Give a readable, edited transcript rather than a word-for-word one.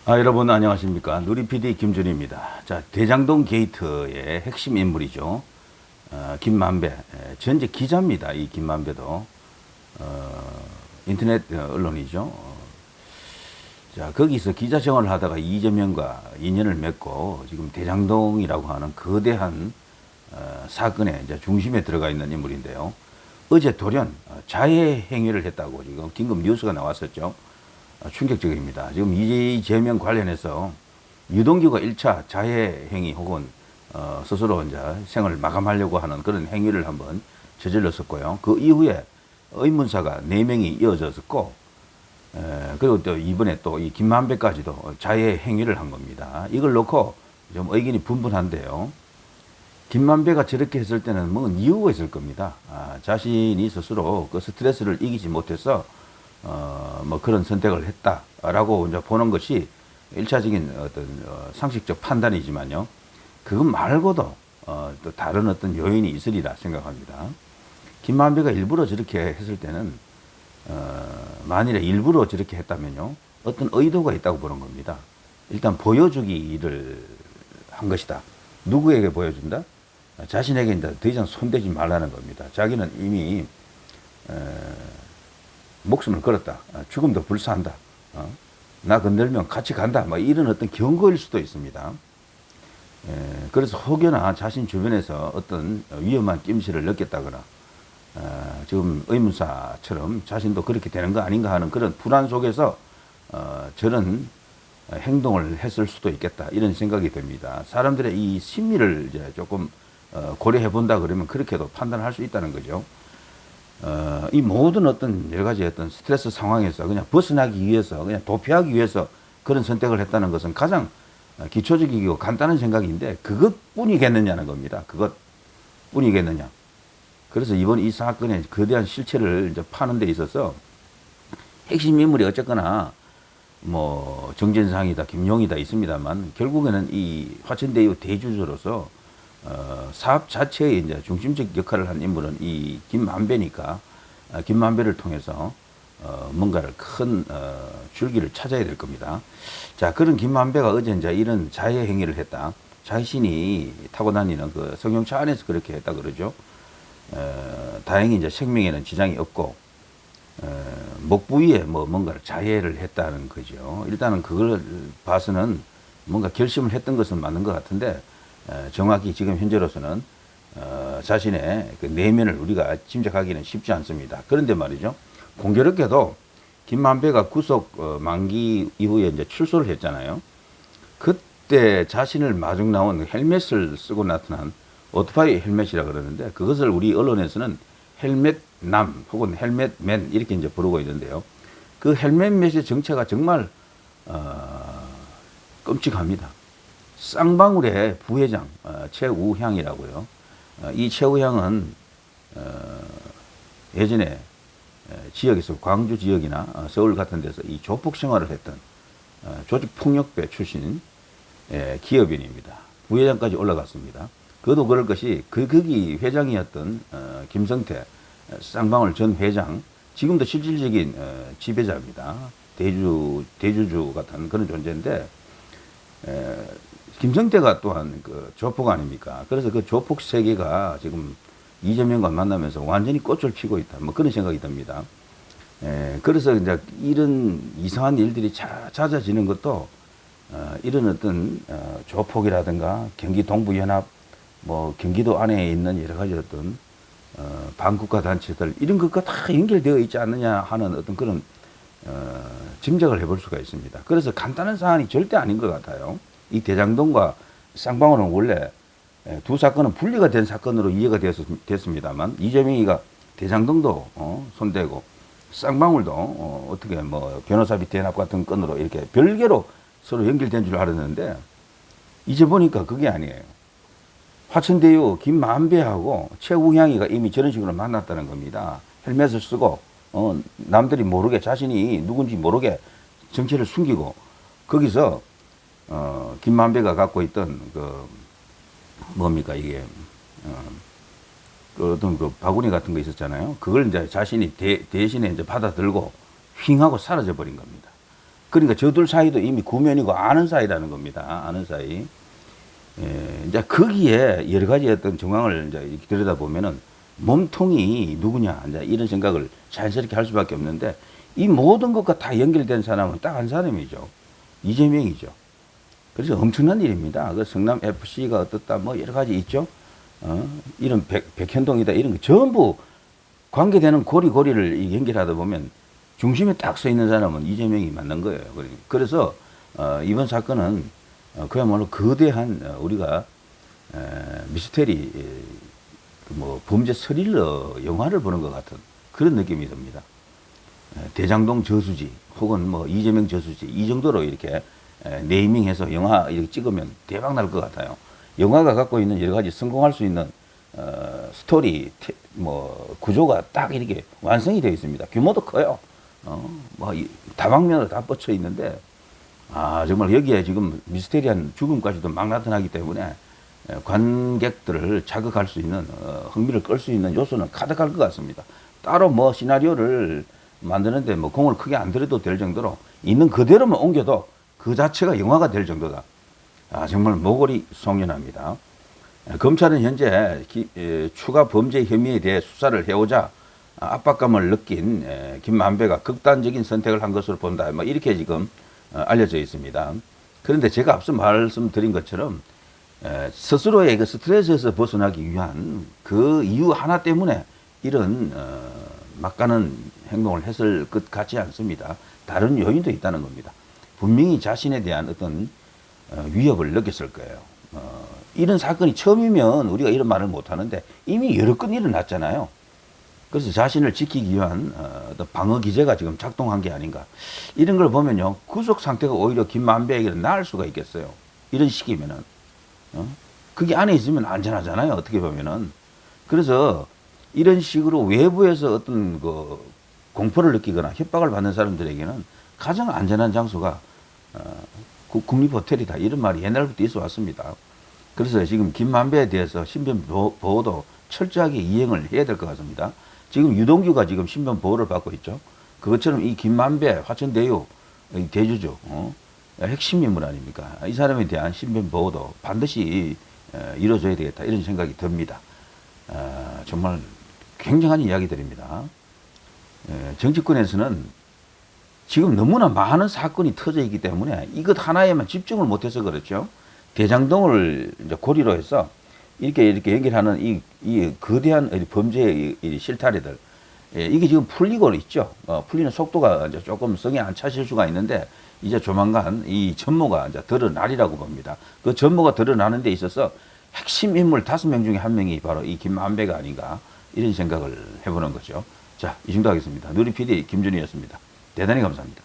여러분 안녕하십니까. 누리PD 김준희입니다. 자, 대장동 게이트의 핵심 인물이죠. 김만배. 전직 기자입니다. 이 김만배도. 인터넷 언론이죠. 자, 거기서 기자 생활을 하다가 이재명과 인연을 맺고 지금 대장동이라고 하는 거대한 사건의 이제 중심에 들어가 있는 인물인데요. 어제 돌연 자해 행위를 했다고 지금 긴급 뉴스가 나왔었죠. 충격적입니다. 지금 이재명 관련해서 유동규가 1차 자해 행위 혹은 스스로 이제 생을 마감하려고 하는 그런 행위를 한번 저질렀었고요. 그 이후에 의문사가 4명이 이어졌었고, 그리고 또 이번에 또 이 김만배까지도 자해 행위를 한 겁니다. 이걸 놓고 좀 의견이 분분한데요. 김만배가 저렇게 했을 때는 뭐 이유가 있을 겁니다. 자신이 스스로 그 스트레스를 이기지 못해서 뭐 그런 선택을 했다라고 이제 보는 것이 1차적인 어떤 상식적 판단이지만요. 그것 말고도 또 다른 어떤 요인이 있으리라 생각합니다. 김만배가 일부러 저렇게 했을 때는 만일에 일부러 저렇게 했다면요. 어떤 의도가 있다고 보는 겁니다. 일단 보여주기를 한 것이다. 누구에게 보여준다? 자신에게 이제 더 이상 손대지 말라는 겁니다. 자기는 이미 목숨을 걸었다. 죽음도 불사한다. 나 건들면 같이 간다. 뭐 이런 어떤 경고일 수도 있습니다. 그래서 혹여나 자신 주변에서 어떤 위험한 낌새를 느꼈다거나 지금 의문사처럼 자신도 그렇게 되는 거 아닌가 하는 그런 불안 속에서 저런 행동을 했을 수도 있겠다. 이런 생각이 듭니다. 사람들의 이 심리를 이제 조금 고려해 본다 그러면 그렇게도 판단할 수 있다는 거죠. 이 모든 어떤 여러 가지 어떤 스트레스 상황에서 그냥 벗어나기 위해서 그냥 도피하기 위해서 그런 선택을 했다는 것은 가장 기초적이고 간단한 생각인데 그것뿐이겠느냐는 겁니다. 그것뿐이겠느냐. 그래서 이번 이 사건의 거대한 실체를 이제 파는 데 있어서 핵심 인물이 어쨌거나 뭐 정진상이다, 김용이다 있습니다만 결국에는 이 화천대유 대주주로서 사업 자체의 이제 중심적 역할을 한 인물은 이 김만배니까 김만배를 통해서 뭔가를 큰 줄기를 찾아야 될 겁니다. 자, 그런 김만배가 어제 이제 이런 자해 행위를 했다. 자신이 타고 다니는 그 승용차 안에서 그렇게 했다 그러죠. 다행히 이제 생명에는 지장이 없고 목 부위에 뭐 뭔가를 자해를 했다는 거죠. 일단은 그걸 봐서는 뭔가 결심을 했던 것은 맞는 것 같은데 정확히 지금 현재로서는 자신의 그 내면을 우리가 짐작하기는 쉽지 않습니다. 그런데 말이죠. 공교롭게도 김만배가 구속 만기 이후에 이제 출소를 했잖아요. 그때 자신을 마중 나온 헬멧을 쓰고 나타난 오토바이 헬멧이라 그러는데 그것을 우리 언론에서는 헬멧남 혹은 헬멧맨 이렇게 이제 부르고 있는데요. 그 헬멧맨의 정체가 정말 끔찍합니다. 쌍방울의 부회장 최우향이라고요. 이 최우향은 예전에 지역에서 광주 지역이나 서울 같은 데서 이 조폭 생활을 했던 조직폭력배 출신 기업인입니다. 부회장까지 올라갔습니다. 그도 그럴 것이 거기 회장이었던 김성태 쌍방울 전 회장 지금도 실질적인 지배자입니다. 대주주 같은 그런 존재인데 김성태가 또한 그 조폭 아닙니까? 그래서 그 조폭 세계가 지금 이재명과 만나면서 완전히 꽃을 피고 있다. 뭐 그런 생각이 듭니다. 그래서 이제 이런 이상한 일들이 잦아지는 것도 이런 어떤 조폭이라든가 경기 동부연합, 뭐 경기도 안에 있는 여러 가지 어떤 반국가 단체들 이런 것과 다 연결되어 있지 않느냐 하는 어떤 그런 짐작을 해볼 수가 있습니다. 그래서 간단한 사안이 절대 아닌 것 같아요. 이 대장동과 쌍방울은 원래 두 사건은 분리가 된 사건으로 이해가 됐습니다만 이재명이가 대장동도 손대고 쌍방울도 어떻게 뭐 변호사비 대납 같은 건으로 이렇게 별개로 서로 연결된 줄 알았는데 이제 보니까 그게 아니에요. 화천대유 김만배하고 최우향이가 이미 저런 식으로 만났다는 겁니다. 헬멧을 쓰고 남들이 모르게 자신이 누군지 모르게 정체를 숨기고 거기서 김만배가 갖고 있던 그 뭡니까 이게 그 어떤 그 바구니 같은 거 있었잖아요. 그걸 이제 자신이 대신에 이제 받아들고 휙하고 사라져 버린 겁니다. 그러니까 저들 사이도 이미 구면이고 아는 사이라는 겁니다. 아는 사이. 이제 거기에 여러 가지 어떤 정황을 이제 이렇게 들여다보면은 몸통이 누구냐, 이제 이런 생각을 자연스럽게 할 수밖에 없는데 이 모든 것과 다 연결된 사람은 딱 한 사람이죠. 이재명이죠. 그래서 엄청난 일입니다. 그 성남 FC가 어떻다, 뭐 여러 가지 있죠. 이런 백현동이다, 이런 거 전부 관계되는 고리고리를 연결하다 보면 중심에 딱 서 있는 사람은 이재명이 맞는 거예요. 그래서 이번 사건은 그야말로 거대한 우리가 미스테리 뭐 범죄 스릴러 영화를 보는 것 같은 그런 느낌이 듭니다. 대장동 저수지 혹은 뭐 이재명 저수지 이 정도로 이렇게 네이밍해서 영화 이렇게 찍으면 대박 날 것 같아요. 영화가 갖고 있는 여러 가지 성공할 수 있는 스토리 뭐 구조가 딱 이렇게 완성이 되어 있습니다. 규모도 커요. 뭐 다방면으로 다 뻗쳐 있는데 정말 여기에 지금 미스테리한 죽음까지도 막 나타나기 때문에 관객들을 자극할 수 있는 흥미를 끌 수 있는 요소는 가득할 것 같습니다. 따로 뭐 시나리오를 만드는데 뭐 공을 크게 안 들여도 될 정도로 있는 그대로만 옮겨도 그 자체가 영화가 될 정도다. 정말 모골이 송연합니다. 검찰은 현재 추가 범죄 혐의에 대해 수사를 해오자 압박감을 느낀 김만배가 극단적인 선택을 한 것으로 본다. 뭐 이렇게 지금 알려져 있습니다. 그런데 제가 앞서 말씀드린 것처럼 스스로의 그 스트레스에서 벗어나기 위한 그 이유 하나 때문에 이런 막가는 행동을 했을 것 같지 않습니다. 다른 요인도 있다는 겁니다. 분명히 자신에 대한 어떤 위협을 느꼈을 거예요. 이런 사건이 처음이면 우리가 이런 말을 못하는데 이미 여러 건 일어났잖아요. 그래서 자신을 지키기 위한 어떤 방어 기제가 지금 작동한 게 아닌가. 이런 걸 보면요, 구속 상태가 오히려 김만배에게는 나을 수가 있겠어요. 이런 식이면은. 그게 안에 있으면 안전하잖아요. 어떻게 보면은. 그래서 이런 식으로 외부에서 어떤 그 공포를 느끼거나 협박을 받는 사람들에게는 가장 안전한 장소가 국립호텔이다. 이런 말이 옛날부터 있어 왔습니다. 그래서 지금 김만배에 대해서 신변 보호도 철저하게 이행을 해야 될 것 같습니다. 지금 유동규가 지금 신변 보호를 받고 있죠. 그것처럼 이 김만배, 화천대유 대주주, 핵심 인물 아닙니까? 이 사람에 대한 신변 보호도 반드시 이루어져야 되겠다. 이런 생각이 듭니다. 정말 굉장한 이야기들입니다. 정치권에서는 지금 너무나 많은 사건이 터져 있기 때문에 이것 하나에만 집중을 못해서 그렇죠. 대장동을 이제 고리로 해서 이렇게 연결하는 이 거대한 범죄의 이 실타래들, 이게 지금 풀리고 있죠. 풀리는 속도가 이제 조금 성에 안 차실 수가 있는데 이제 조만간 이 전모가 이제 드러나리라고 봅니다. 그 전모가 드러나는 데 있어서 핵심 인물 5명 중에 1명이 바로 이 김만배가 아닌가 이런 생각을 해보는 거죠. 자, 이 정도 하겠습니다. 누리 PD 김준희였습니다. 대단히 감사합니다.